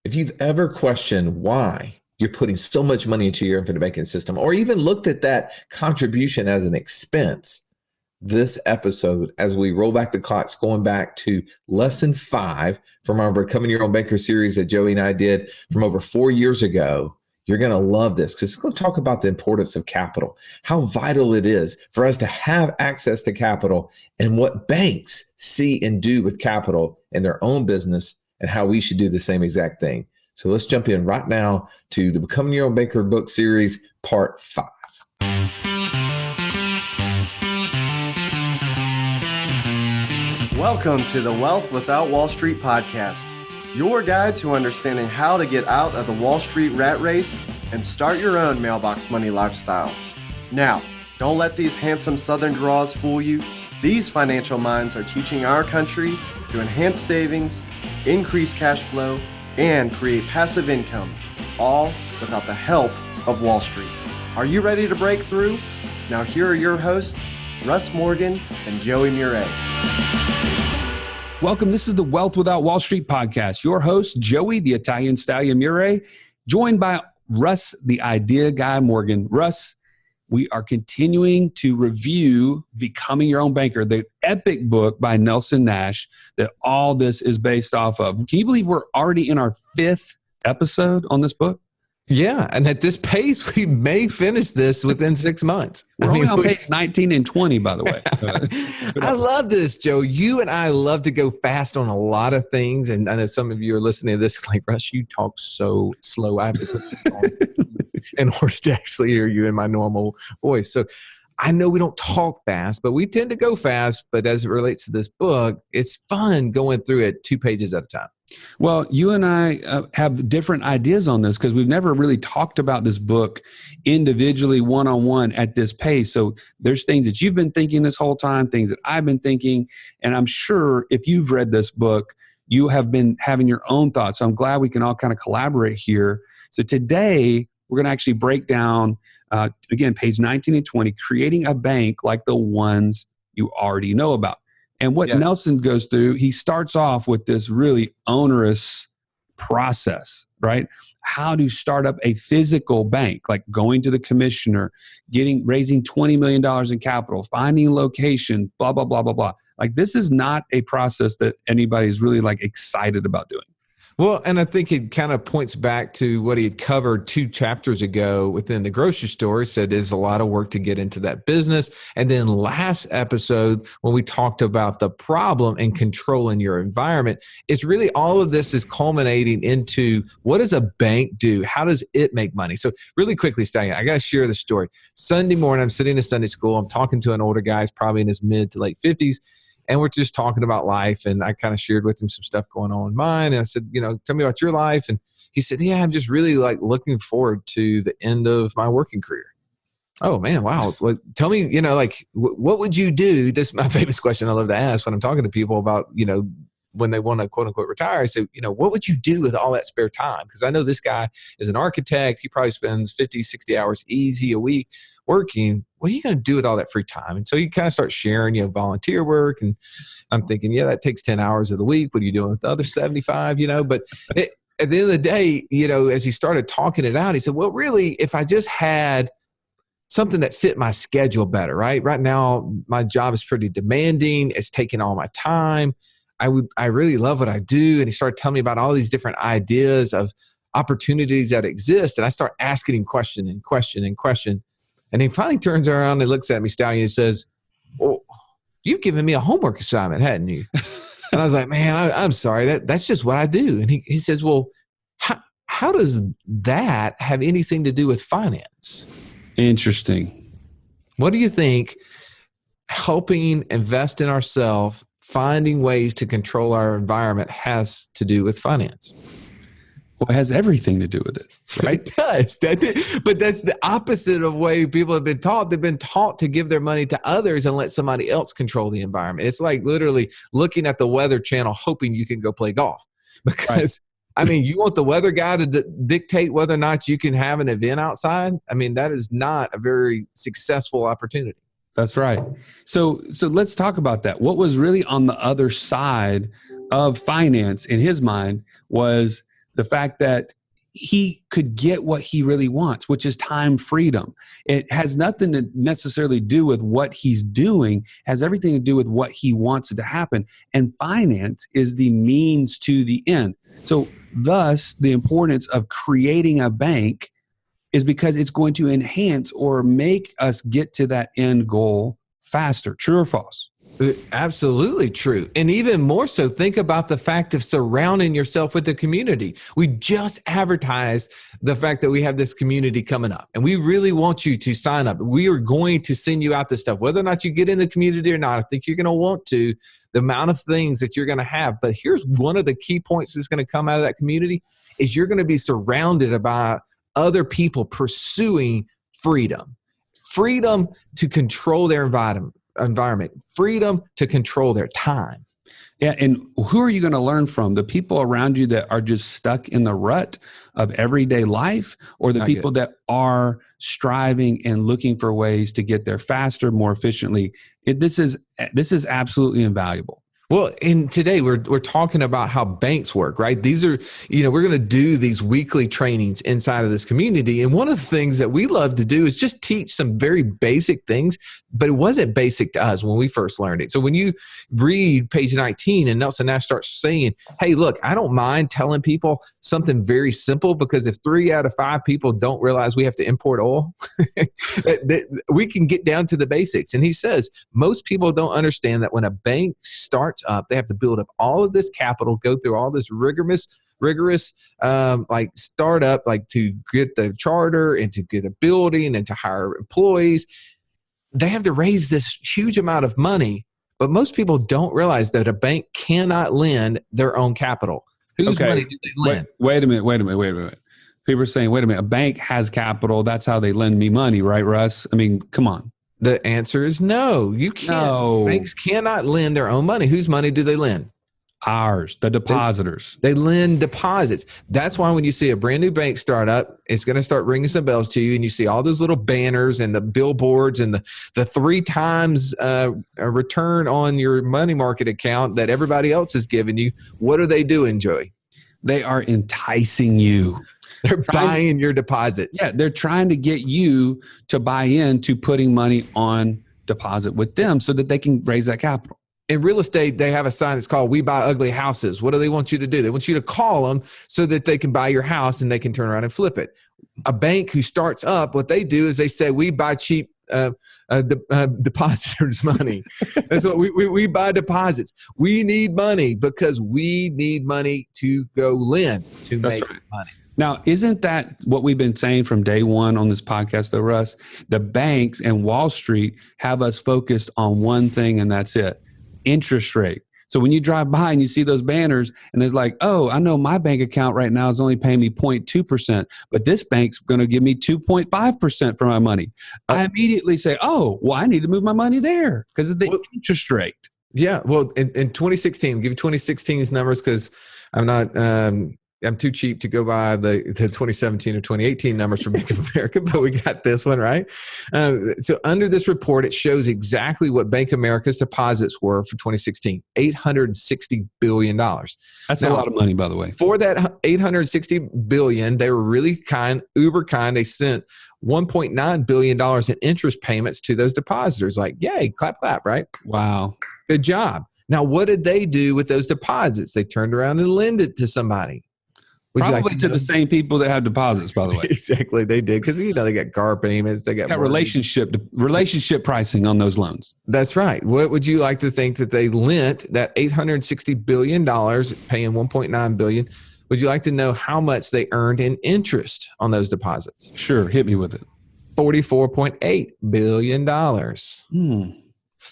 If you've ever questioned why you're putting so much money into your infinite banking system, or even looked at that contribution as an expense, this episode, as we roll back the clocks, going back to lesson 5 from our Becoming Your Own Banker series that Joey and I did from over 4 years ago, you're going to love this because it's going to talk about the importance of capital, how vital it is for us to have access to capital, and what banks see and do with capital in their own business, and how we should do the same exact thing. So let's jump in right now to the Becoming Your Own Banker book series, part 5. Welcome to the Wealth Without Wall Street podcast, your guide to understanding how to get out of the Wall Street rat race and start your own mailbox money lifestyle. Now, don't let these handsome Southern draws fool you. These financial minds are teaching our country to enhance savings, increase cash flow, and create passive income, all without the help of Wall Street. Are you ready to break through? Now here are your hosts, Russ Morgan and Joey Murray. Welcome. This is the Wealth Without Wall Street podcast. Your host, Joey, the Italian Stallion Murray, joined by Russ, the Idea Guy Morgan. Russ, we are continuing to review Becoming Your Own Banker, the epic book by Nash that all this is based off of. Can you believe we're already in our 5th episode on this book? Yeah, and at this pace, we may finish this within 6 months. We're only on page 19 and 20, by the way. I love this, Joe. You and I love to go fast on a lot of things, and I know some of you are listening to this like, Russ, you talk so slow. I have to put this on in order to actually hear you in my normal voice. So I know we don't talk fast, but we tend to go fast. But as it relates to this book, it's fun going through it 2 pages at a time. Well, you and I have different ideas on this because we've never really talked about this book individually, one-on-one at this pace. So there's things that you've been thinking this whole time, things that I've been thinking. And I'm sure if you've read this book, you have been having your own thoughts. So I'm glad we can all kind of collaborate here. So today, we're going to actually break down, again, page 19 and 20, creating a bank like the ones you already know about. And what Nelson goes through, he starts off with this really onerous process, right? How to start up a physical bank, like going to the commissioner, raising $20 million in capital, finding location, blah, blah, blah, blah, blah. Like this is not a process that anybody's really like excited about doing. Well, and I think it kind of points back to what he had covered 2 chapters ago within the grocery store. He said there's a lot of work to get into that business. And then last episode, when we talked about the problem and controlling your environment, it's really all of this is culminating into what does a bank do? How does it make money? So really quickly, Stallion, I got to share the story. Sunday morning, I'm sitting in Sunday school. I'm talking to an older guy. He's probably in his mid to late 50s. And we're just talking about life. And I kind of shared with him some stuff going on in mine. And I said, tell me about your life. And he said, yeah, I'm just really like looking forward to the end of my working career. Oh man, wow. Well, tell me, what would you do? This is my famous question I love to ask when I'm talking to people about, when they want to quote unquote retire. I say, what would you do with all that spare time? Because I know this guy is an architect. He probably spends 50, 60 hours easy a week working. What are you going to do with all that free time? And so you kind of start sharing, volunteer work. And I'm thinking, that takes 10 hours of the week. What are you doing with the other 75, But at the end of the day, as he started talking it out, he said, well, really, if I just had something that fit my schedule better, right? Right now, my job is pretty demanding. It's taking all my time. I really love what I do. And he started telling me about all these different ideas of opportunities that exist. And I start asking him question and question and question. And he finally turns around and looks at me, Stallion, and says, well, you've given me a homework assignment, hadn't you? And I was like, man, I'm sorry. That's just what I do. And he says, well, how does that have anything to do with finance? Interesting. What do you think helping invest in ourselves, finding ways to control our environment has to do with finance? Well, it has everything to do with it, right? It does. But that's the opposite of way people have been taught. They've been taught to give their money to others and let somebody else control the environment. It's like literally looking at the Weather Channel, hoping you can go play golf. Because, you want the weather guy to dictate whether or not you can have an event outside? That is not a very successful opportunity. That's right. So let's talk about that. What was really on the other side of finance in his mind was the fact that he could get what he really wants, which is time freedom. It has nothing to necessarily do with what he's doing, has everything to do with what he wants to happen. And finance is the means to the end. So thus, the importance of creating a bank is because it's going to enhance or make us get to that end goal faster. True or false? Absolutely true. And even more so, think about the fact of surrounding yourself with the community. We just advertised the fact that we have this community coming up, and we really want you to sign up. We are going to send you out this stuff, whether or not you get in the community or not. I think you're going to want to, the amount of things that you're going to have. But here's one of the key points that's going to come out of that community is you're going to be surrounded by other people pursuing freedom to control their environment, freedom to control their time. Yeah, and who are you going to learn from? The people around you that are just stuck in the rut of everyday life, or the people that are striving and looking for ways to get there faster, more efficiently? This is absolutely invaluable. Well, and today we're talking about how banks work, right? These are, we're going to do these weekly trainings inside of this community. And one of the things that we love to do is just teach some very basic things, but it wasn't basic to us when we first learned it. So when you read page 19 and Nelson Nash starts saying, hey, look, I don't mind telling people something very simple, because if 3 out of 5 people don't realize we have to import oil, we can get down to the basics. And he says, most people don't understand that when a bank starts up, they have to build up all of this capital, go through all this rigorous like startup, like to get the charter and to get a building and to hire employees. They have to raise this huge amount of money, but most people don't realize that a bank cannot lend their own capital. Whose money do they lend? Wait a minute. People are saying, wait a minute, a bank has capital. That's how they lend me money, right, Russ? I mean, come on. The answer is no. You can't. No. Banks cannot lend their own money. Whose money do they lend? Ours, the depositors. They lend deposits. That's why when you see a brand new bank start up, it's going to start ringing some bells to you, and you see all those little banners and the billboards and the 3 times a return on your money market account that everybody else is giving you. What are they doing, Joey? They are enticing you. They're buying your deposits. Yeah, they're trying to get you to buy into putting money on deposit with them so that they can raise that capital. In real estate, they have a sign that's called "We Buy Ugly Houses." What do they want you to do? They want you to call them so that they can buy your house and they can turn around and flip it. A bank who starts up, what they do is they say, "We buy cheap depositors' money." That's what we buy deposits. We need money because we need money to go lend to make money. Now, isn't that what we've been saying from day one on this podcast, though, Russ? The banks and Wall Street have us focused on one thing, and that's it: interest rate. So when you drive by and you see those banners and it's like, oh, I know my bank account right now is only paying me 0.2%, but this bank's going to give me 2.5% for my money. I immediately say, oh, well, I need to move my money there because of the interest rate. Yeah. Well, in 2016, I'll give you 2016's numbers because I'm too cheap to go by the 2017 or 2018 numbers from Bank of America, but we got this one, right? So under this report, it shows exactly what Bank of America's deposits were for 2016, $860 billion. That's a lot of money, by the way. For that $860 billion, they were really uber kind. They sent $1.9 billion in interest payments to those depositors. Like, yay, clap, clap, right? Wow. Good job. Now, what did they do with those deposits? They turned around and lend it to somebody. Probably to the same people that have deposits, by the way. Exactly, they did, because they got car payments, they got relationship pricing on those loans. That's right. What would you like to think that they lent that $860 billion, paying $1.9 billion? Would you like to know how much they earned in interest on those deposits? Sure, hit me with it. $44.8 billion.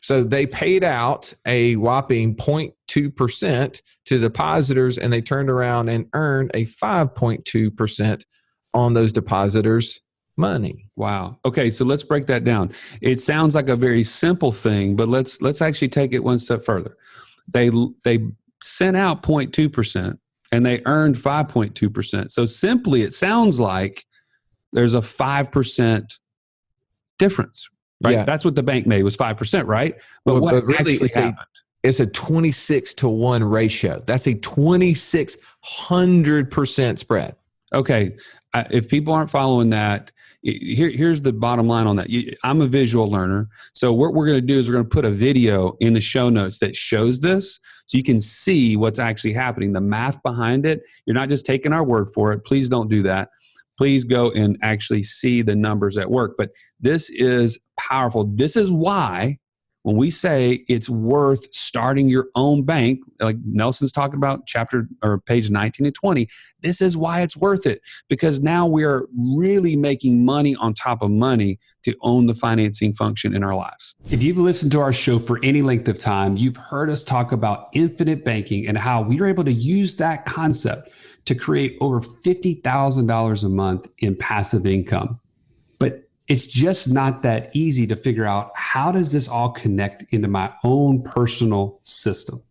So they paid out a whopping 0.2% to depositors, and they turned around and earned a 5.2% on those depositors' money. Wow. Okay, so let's break that down. It sounds like a very simple thing, but let's actually take it one step further. They sent out 0.2% and they earned 5.2%. So simply, it sounds like there's a 5% difference. Right, yeah. That's what the bank made was 5%, right? But what really actually happened? it's a 26-to-1 ratio. That's a 2,600% spread. Okay. If people aren't following that, here's the bottom line on that. I'm a visual learner. So what we're going to do is we're going to put a video in the show notes that shows this so you can see what's actually happening, the math behind it. You're not just taking our word for it. Please don't do that. Please go and actually see the numbers at work. But this is powerful. This is why when we say it's worth starting your own bank, like Nelson's talking about chapter or page 19 and 20, this is why it's worth it, because now we are really making money on top of money to own the financing function in our lives. If you've listened to our show for any length of time, you've heard us talk about infinite banking and how we were able to use that concept to create over $50,000 a month in passive income. But it's just not that easy to figure out, how does this all connect into my own personal system?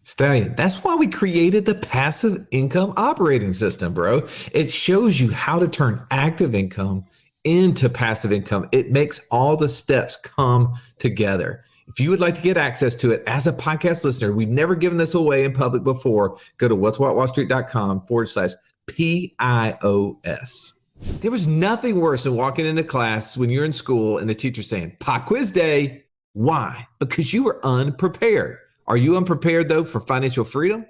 Stallion, that's why we created the passive income operating system, bro. It shows you how to turn active income into passive income. It makes all the steps come together. If you would like to get access to it as a podcast listener, we've never given this away in public before. Go to what'swhatwallstreet.com/PIOS. There was nothing worse than walking into class when you're in school and the teacher saying, pop quiz day. Why? Because you were unprepared. Are you unprepared, though, for financial freedom?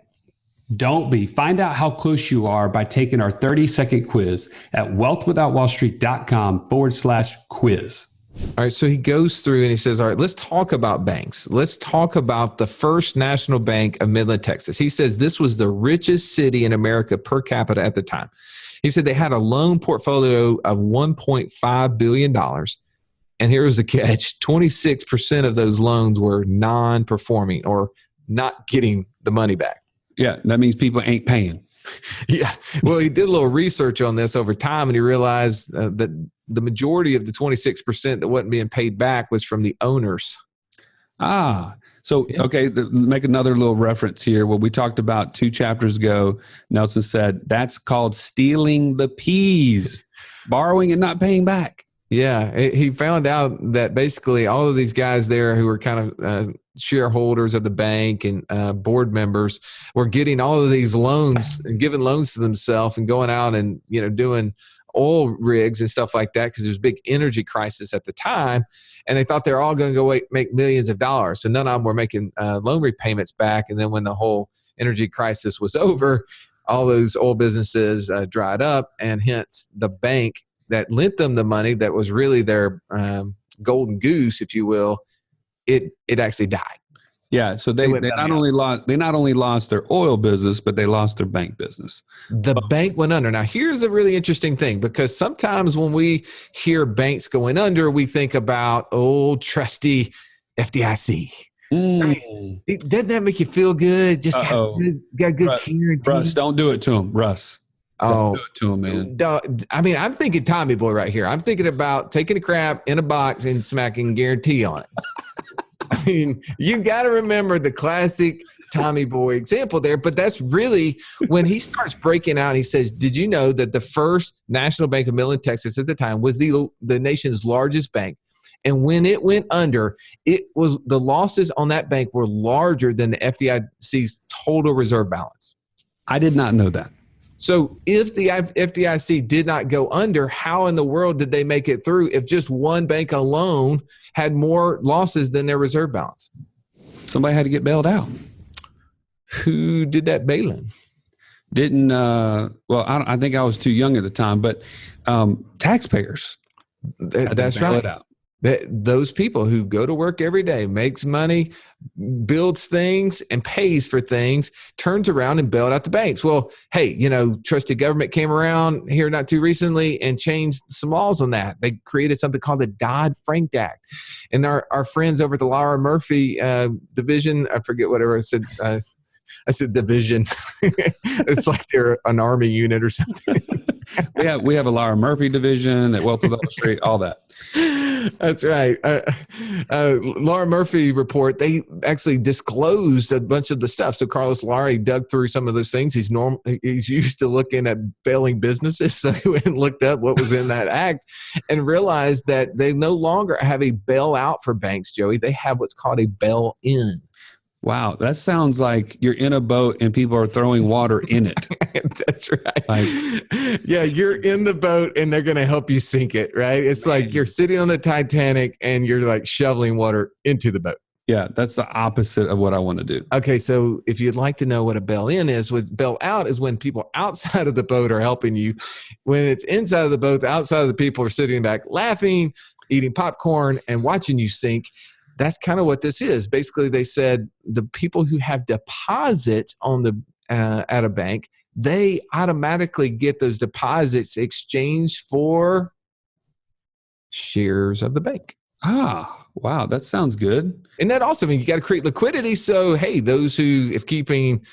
Don't be. Find out how close you are by taking our 30-second quiz at wealthwithoutwallstreet.com/quiz. All right, so he goes through and he says, all right, let's talk about banks. Let's talk about the First National Bank of Midland, Texas. He says this was the richest city in America per capita at the time. He said they had a loan portfolio of $1.5 billion. And here was the catch. 26% of those loans were non-performing or not getting the money back. Yeah, that means people ain't paying. Yeah. Well, he did a little research on this over time, and he realized that the majority of the 26% that wasn't being paid back was from the owners. So, okay, make another little reference here. What we talked about 2 chapters ago, Nelson said, that's called stealing the peas, borrowing and not paying back. Yeah, he found out that basically all of these guys there who were kind of shareholders of the bank and board members were getting all of these loans and giving loans to themselves and going out and, doing oil rigs and stuff like that because there's a big energy crisis at the time. And they thought they're all going to go make millions of dollars. So none of them were making loan repayments back. And then when the whole energy crisis was over, all those oil businesses dried up, and hence the bank that lent them the money that was really their golden goose, if you will, it actually died. Yeah, so they not only lost their oil business, but they lost their bank business. The bank went under. Now, here's a really interesting thing, because sometimes when we hear banks going under, we think about old trusty FDIC. I mean, doesn't that make you feel good? Just got good guarantee. Russ, don't do it to him, Russ. Don't do it to him, man. I mean, I'm thinking Tommy Boy right here. I'm thinking about taking a crap in a box and smacking guarantee on it. I mean, you got to remember the classic Tommy Boy example there, but that's really when he starts breaking out. He says, did you know that the First National Bank of Midland, Texas at the time was the nation's largest bank? And when it went under, the losses on that bank were larger than the FDIC's total reserve balance. I did not know that. So if the FDIC did not go under, how in the world did they make it through if just one bank alone had more losses than their reserve balance? Somebody had to get bailed out. Who did that bailing? I think I was too young at the time, but taxpayers. That's right. Those people who go to work every day, makes money, builds things and pays for things, turns around and bailed out the banks. Well, hey, trusted government came around here not too recently and changed some laws on that. They created something called the Dodd-Frank Act. And our friends over at the Laura Murphy division, I forget whatever I said. I said division. It's like they're an army unit or something. we have a Laura Murphy division at Wealth Without Street, all that. That's right. Laura Murphy report, they actually disclosed a bunch of the stuff. So Carlos Lara dug through some of those things. He's used to looking at bailing businesses. So he went and looked up what was in that act and realized that they no longer have a bailout for banks, Joey. They have what's called a bail-in. Wow, that sounds like you're in a boat and people are throwing water in it. That's right. Yeah, you're in the boat and they're going to help you sink it, right? It's like you're sitting on the Titanic and you're like shoveling water into the boat. Yeah, that's the opposite of what I want to do. Okay, so if you'd like to know what a bail-in is, with bail-out is when people outside of the boat are helping you. When it's inside of the boat, the outside of the people are sitting back laughing, eating popcorn, and watching you sink. That's kind of what this is. Basically, they said the people who have deposits on the at a bank, they automatically get those deposits exchanged for shares of the bank. Ah, wow, that sounds good. Isn't that awesome? I mean, you got to create liquidity. So, hey, those who, if keeping,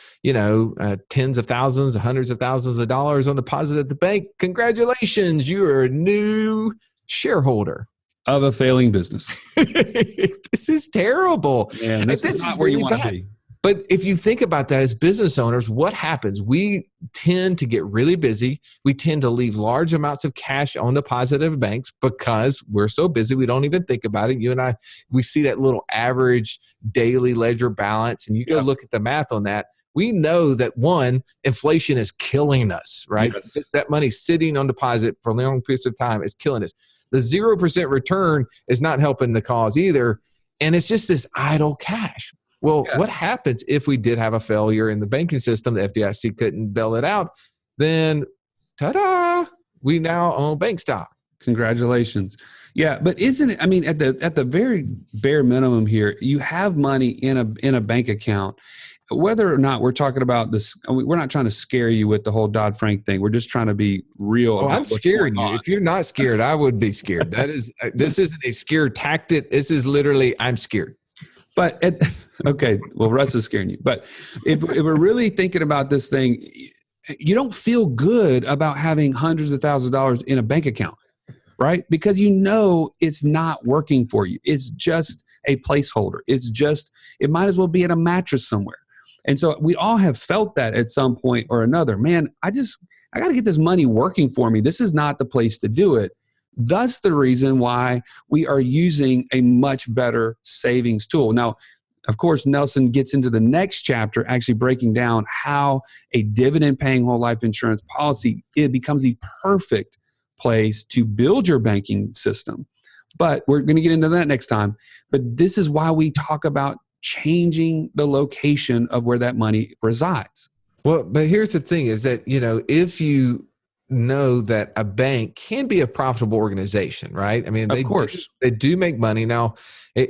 tens of thousands, hundreds of thousands of dollars on deposit at the bank, congratulations, you are a new shareholder Of a failing business. This is terrible. Yeah, this is not where you want to be. But if you think about that as business owners, what happens? We tend to get really busy. We tend to leave large amounts of cash on deposit at banks because we're so busy, we don't even think about it. You and I, we see that little average daily ledger balance, and you go look at the math on that. We know that, one, inflation is killing us, right? Yes. Just that money sitting on deposit for long periods of time is killing us. The 0% return is not helping the cause either. And it's just this idle cash. Well, what happens if we did have a failure in the banking system, the FDIC couldn't bail it out, then ta-da, we now own bank stock. Congratulations. Yeah, but isn't it, I mean, at the very bare minimum here, you have money in a bank account. Whether or not we're talking about this, we're not trying to scare you with the whole Dodd-Frank thing. We're just trying to be real. Oh, I'm scaring you. If you're not scared, I would be scared. This isn't a scare tactic. This is literally, I'm scared. But okay, well, Russ is scaring you. But if we're really thinking about this thing, you don't feel good about having hundreds of thousands of dollars in a bank account, right? Because you know it's not working for you. It's just a placeholder. It might as well be in a mattress somewhere. And so we all have felt that at some point or another. Man, I got to get this money working for me. This is not the place to do it. Thus the reason why we are using a much better savings tool. Now, of course, Nelson gets into the next chapter actually breaking down how a dividend-paying whole life insurance policy, it becomes the perfect place to build your banking system. But we're going to get into that next time. But this is why we talk about changing the location of where that money resides. Well, but here's the thing is that, if you know that a bank can be a profitable organization, right? I mean, they do make money. Now,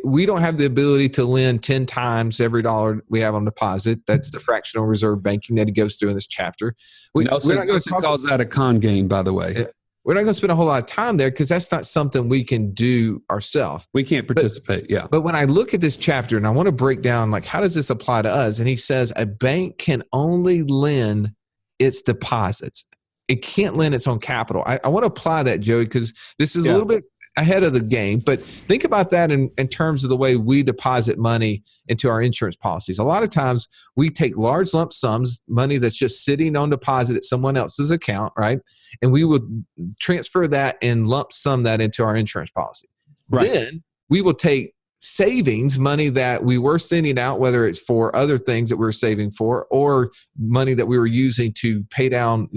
we don't have the ability to lend 10 times every dollar we have on deposit. That's the fractional reserve banking that he goes through in this chapter. Nelson calls that a con game, by the way. We're not going to spend a whole lot of time there because that's not something we can do ourselves. We can't participate, But when I look at this chapter and I want to break down, like, how does this apply to us? And he says a bank can only lend its deposits. It can't lend its own capital. I want to apply that, Joey, because this is a little bit ahead of the game. But think about that in terms of the way we deposit money into our insurance policies. A lot of times we take large lump sums, money that's just sitting on deposit at someone else's account, right? And we would transfer that and lump sum that into our insurance policy. Right. Then we will take savings, money that we were sending out, whether it's for other things that we were saving for or money that we were using to pay down,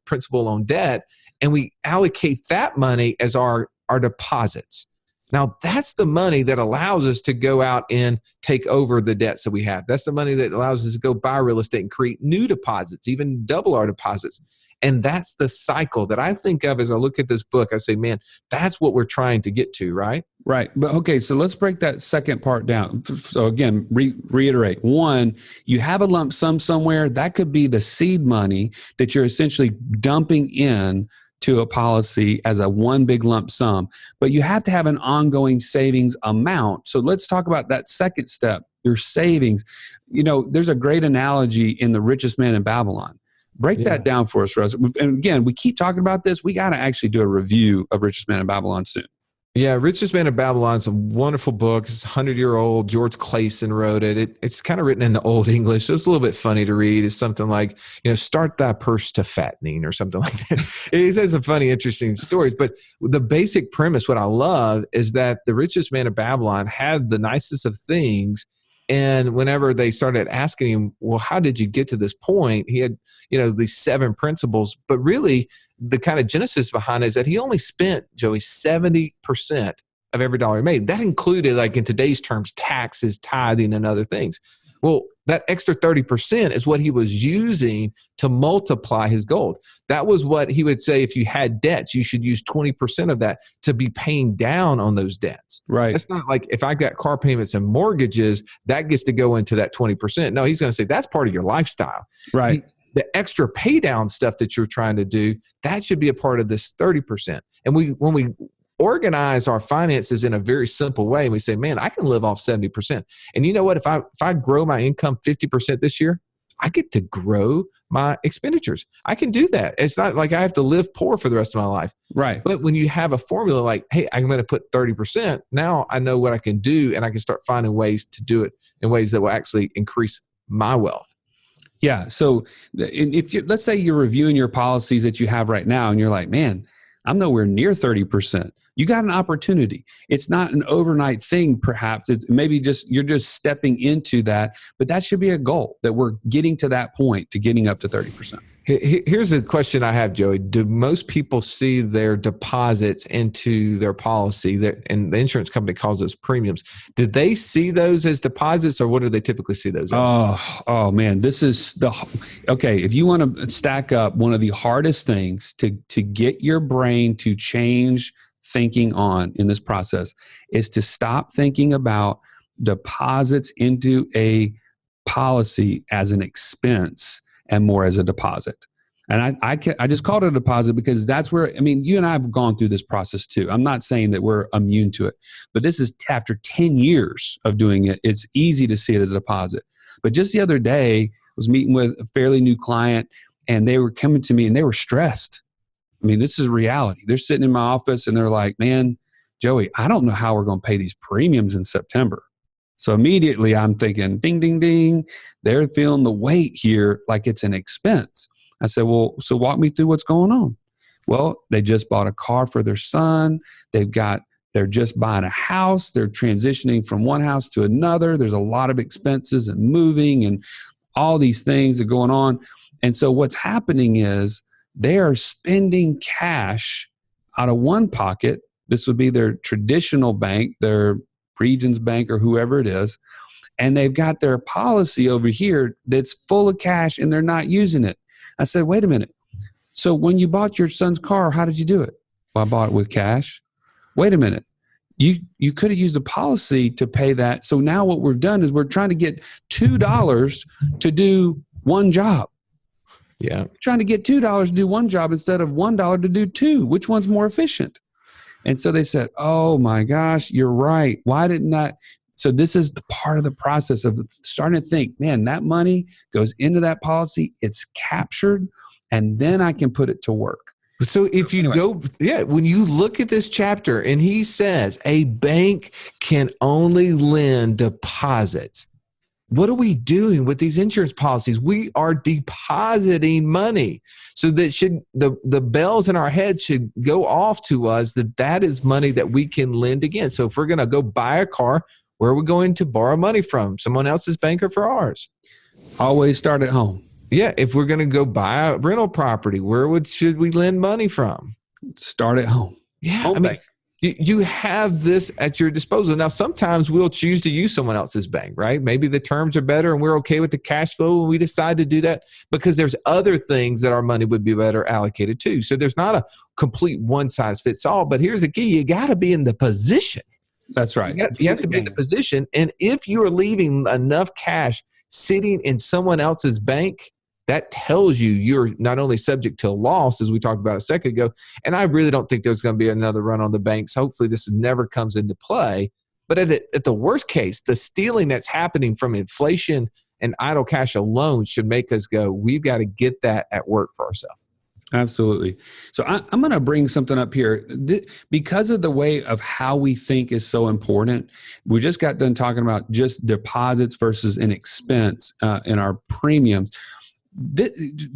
principal on debt, and we allocate that money as our deposits. Now, that's the money that allows us to go out and take over the debts that we have. That's the money that allows us to go buy real estate and create new deposits, even double our deposits. And that's the cycle that I think of as I look at this book. I say, man, that's what we're trying to get to, right? Right. But okay, so let's break that second part down. So again, reiterate. One, you have a lump sum somewhere. That could be the seed money that you're essentially dumping in to a policy as a one big lump sum. But you have to have an ongoing savings amount. So let's talk about that second step, your savings. There's a great analogy in The Richest Man in Babylon. Break that down for us, Russ. And again, we keep talking about this. We got to actually do a review of Richest Man in Babylon soon. Yeah, Richest Man in Babylon is a wonderful book. It's 100-year-old. George Clayson wrote it. It's kind of written in the Old English, so it's a little bit funny to read. It's something like, start thy purse to fattening or something like that. It has some funny, interesting stories. But the basic premise, what I love, is that the Richest Man of Babylon had the nicest of things, And whenever they started asking him, well, how did you get to this point? He had, these 7 principles, but really the kind of genesis behind it is that he only spent, Joey, 70% of every dollar he made. That included, like in today's terms, taxes, tithing, and other things. Well, that extra 30% is what he was using to multiply his gold. That was what he would say, if you had debts, you should use 20% of that to be paying down on those debts. Right. It's not like if I've got car payments and mortgages, that gets to go into that 20%. No, he's going to say that's part of your lifestyle. Right. The extra pay down stuff that you're trying to do, that should be a part of this 30%. And when we organize our finances in a very simple way, and we say, man, I can live off 70%. And you know what? If I grow my income 50% this year, I get to grow my expenditures. I can do that. It's not like I have to live poor for the rest of my life. Right. But when you have a formula like, hey, I'm going to put 30%, now I know what I can do, and I can start finding ways to do it in ways that will actually increase my wealth. Yeah. So if you, let's say you're reviewing your policies that you have right now, and you're like, man, I'm nowhere near 30%. You got an opportunity. It's not an overnight thing, perhaps. It's maybe you're just stepping into that, but that should be a goal, that we're getting to that point, to getting up to 30%. Here's a question I have, Joey. Do most people see their deposits into their policy, and the insurance company calls those premiums? Do they see those as deposits, or what do they typically see those as? Oh man, this is okay. If you want to stack up, one of the hardest things to get your brain to change thinking on in this process is to stop thinking about deposits into a policy as an expense and more as a deposit. And I just called it a deposit because that's where, you and I have gone through this process too. I'm not saying that we're immune to it, but this is after 10 years of doing it. It's easy to see it as a deposit. But just the other day, I was meeting with a fairly new client, and they were coming to me and they were stressed. This is reality. They're sitting in my office and they're like, man, Joey, I don't know how we're going to pay these premiums in September. So immediately I'm thinking, ding, ding, ding. They're feeling the weight here like it's an expense. I said, well, so walk me through what's going on. Well, they just bought a car for their son. They're just buying a house. They're transitioning from one house to another. There's a lot of expenses and moving and all these things are going on. And so what's happening is they are spending cash out of one pocket. This would be their traditional bank, their Regions Bank or whoever it is. And they've got their policy over here that's full of cash and they're not using it. I said, wait a minute. So when you bought your son's car, how did you do it? Well, I bought it with cash. Wait a minute. You could have used a policy to pay that. So now what we've done is we're trying to get $2 to do one job. Yeah. Trying to get $2 to do one job instead of $1 to do two. Which one's more efficient? And so they said, oh my gosh, you're right. Why didn't I? So this is the part of the process of starting to think, man, that money goes into that policy. It's captured, and then I can put it to work. So if you when you look at this chapter and he says a bank can only lend deposits, what are we doing with these insurance policies? We are depositing money. So that the bells in our head should go off to us that is money that we can lend again. So if we're going to go buy a car, where are we going to borrow money from? Someone else's bank or for ours? Always start at home. Yeah. If we're going to go buy a rental property, should we lend money from? Start at home. Yeah. Home bank. You have this at your disposal. Now, sometimes we'll choose to use someone else's bank, right? Maybe the terms are better and we're okay with the cash flow and we decide to do that because there's other things that our money would be better allocated to. So there's not a complete one size fits all, but here's the key. You got to be in the position. That's right. You have to be in the position. And if you're leaving enough cash sitting in someone else's bank, that tells you're not only subject to loss, as we talked about a second ago, and I really don't think there's going to be another run on the banks. Hopefully this never comes into play. But at the worst case, the stealing that's happening from inflation and idle cash alone should make us go, we've got to get that at work for ourselves. Absolutely. So I'm going to bring something up here. Because of the way of how we think is so important, we just got done talking about just deposits versus an expense in our premiums.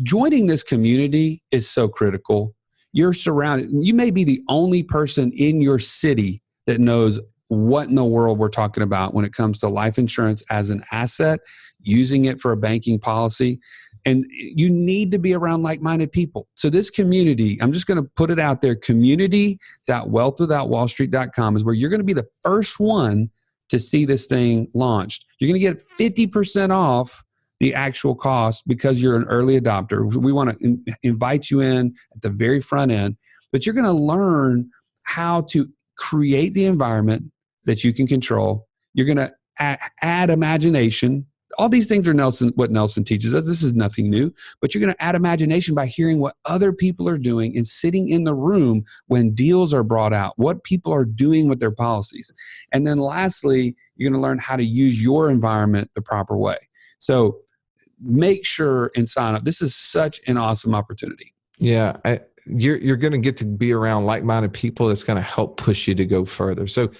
Joining this community is so critical. You're surrounded. You may be the only person in your city that knows what in the world we're talking about when it comes to life insurance as an asset, using it for a banking policy. And you need to be around like-minded people. So this community, I'm just going to put it out there, community.wealthwithoutwallstreet.com is where you're going to be the first one to see this thing launched. You're going to get 50% off the actual cost because you're an early adopter. We want to invite you in at the very front end, but you're going to learn how to create the environment that you can control. You're going to add imagination. All these things are what Nelson teaches us. This is nothing new, but you're going to add imagination by hearing what other people are doing and sitting in the room when deals are brought out, what people are doing with their policies. And then lastly, you're going to learn how to use your environment the proper way. So make sure and sign up. This is such an awesome opportunity. Yeah. You're going to get to be around like-minded people that's going to help push you to go further. So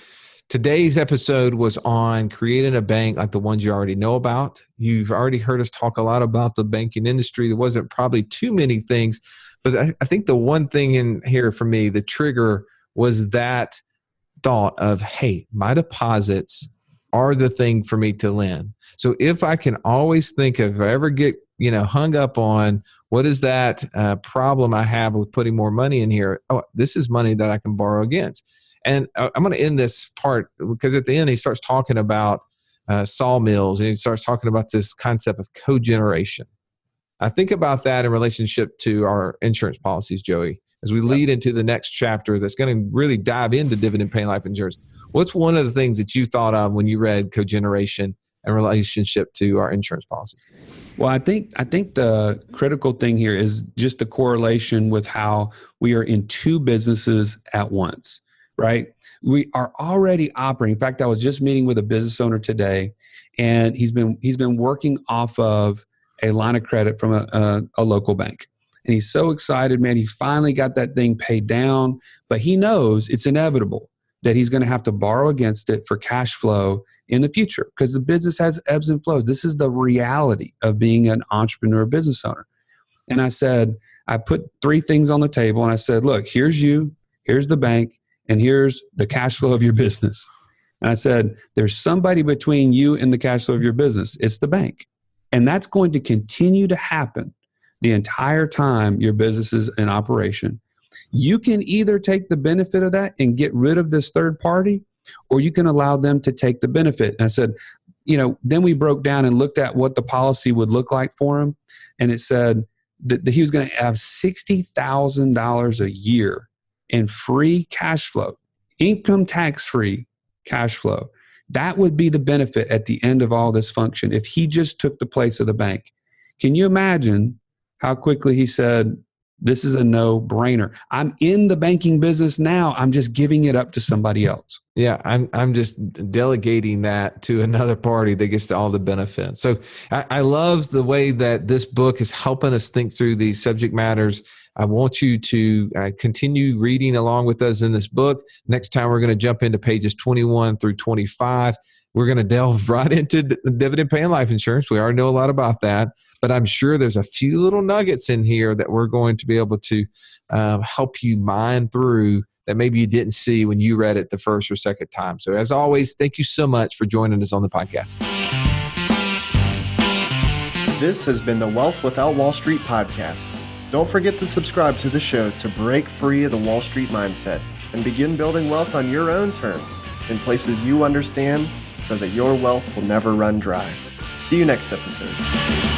today's episode was on creating a bank like the ones you already know about. You've already heard us talk a lot about the banking industry. There wasn't probably too many things, but I think the one thing in here for me, the trigger was that thought of, hey, my deposits are the thing for me to lend. So if I can always think of, if I ever get hung up on what is that problem I have with putting more money in here, oh, this is money that I can borrow against. And I'm going to end this part because at the end, he starts talking about sawmills and he starts talking about this concept of cogeneration. I think about that in relationship to our insurance policies, Joey, as we lead into the next chapter that's going to really dive into dividend paying life insurance. What's one of the things that you thought of when you read cogeneration and relationship to our insurance policies? Well, I think the critical thing here is just the correlation with how we are in two businesses at once. Right? We are already operating. In fact, I was just meeting with a business owner today, and he's been working off of a line of credit from a local bank. And he's so excited, man. He finally got that thing paid down, but he knows it's inevitable that he's going to have to borrow against it for cash flow in the future because the business has ebbs and flows. This is the reality of being an entrepreneur business owner. And I put three things on the table, and I said, look, here's you, here's the bank, and here's the cash flow of your business. And I said, there's somebody between you and the cash flow of your business. It's the bank. And that's going to continue to happen the entire time your business is in operation. You can either take the benefit of that and get rid of this third party, or you can allow them to take the benefit. And I said, then we broke down and looked at what the policy would look like for him. And it said that he was going to have $60,000 a year in free cash flow, income tax-free cash flow. That would be the benefit at the end of all this function if he just took the place of the bank. Can you imagine how quickly he said, this is a no-brainer. I'm in the banking business now. I'm just giving it up to somebody else. Yeah, I'm just delegating that to another party that gets all the benefits. So I love the way that this book is helping us think through these subject matters. I want you to continue reading along with us in this book. Next time, we're going to jump into pages 21 through 25. We're going to delve right into dividend paying life insurance. We already know a lot about that, but I'm sure there's a few little nuggets in here that we're going to be able to help you mine through that maybe you didn't see when you read it the first or second time. So as always, thank you so much for joining us on the podcast. This has been the Wealth Without Wall Street podcast. Don't forget to subscribe to the show to break free of the Wall Street mindset and begin building wealth on your own terms in places you understand so that your wealth will never run dry. See you next episode.